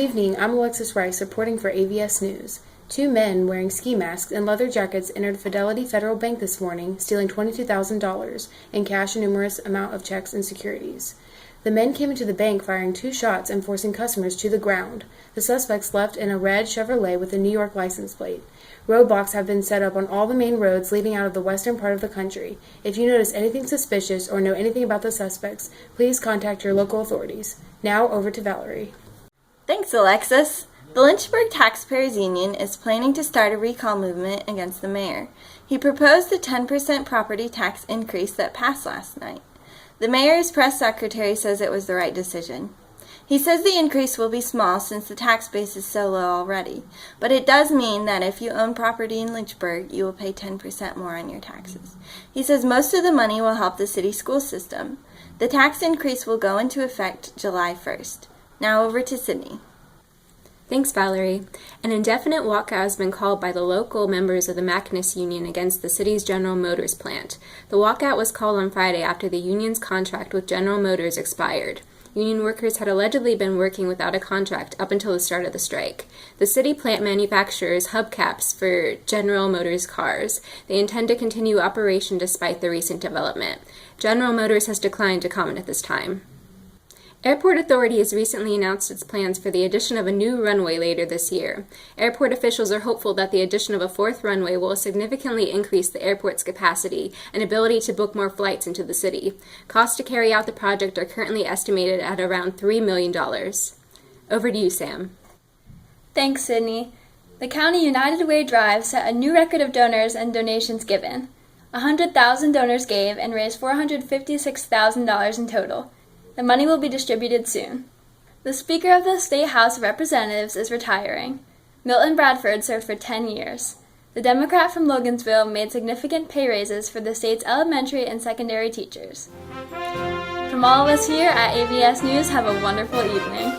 evening, I'm Alexis Rice reporting for AVS News. Two men wearing ski masks and leather jackets entered Fidelity Federal Bank this morning, stealing $22,000 in cash and numerous amount of checks and securities. The men came into the bank firing 2 shots and forcing customers to the ground. The suspects left in a red Chevrolet with a New York license plate. Roadblocks have been set up on all the main roads leading out of the western part of the country. If you notice anything suspicious or know anything about the suspects, please contact your local authorities. Now over to Valerie. Thanks, Alexis. The Lynchburg Taxpayers Union is planning to start a recall movement against the mayor. He proposed the 10% property tax increase that passed last night. The mayor's press secretary says it was the right decision. He says the increase will be small since the tax base is so low already, but it does mean that if you own property in Lynchburg, you will pay 10% more on your taxes. He says most of the money will help the city school system. The tax increase will go into effect July 1st. Now over to Sydney. Thanks, Valerie. An indefinite walkout has been called by the local members of the Mackiness Union against the city's General Motors plant. The walkout was called on Friday after the union's contract with General Motors expired. Union workers had allegedly been working without a contract up until the start of the strike. The city plant manufactures hubcaps for General Motors cars. They intend to continue operation despite the recent development. General Motors has declined to comment at this time. Airport Authority has recently announced its plans for the addition of a new runway later this year. Airport officials are hopeful that the addition of a 4th runway will significantly increase the airport's capacity and ability to book more flights into the city. Costs to carry out the project are currently estimated at around $3 million. Over to you, Sam. Thanks, Sydney. The County United Way Drive set a new record of donors and donations given. 100,000 donors gave and raised $456,000 in total. The money will be distributed soon. The Speaker of the State House of Representatives is retiring. Milton Bradford served for 10 years. The Democrat from Logansville made significant pay raises for the state's elementary and secondary teachers. From all of us here at AVS News, have a wonderful evening.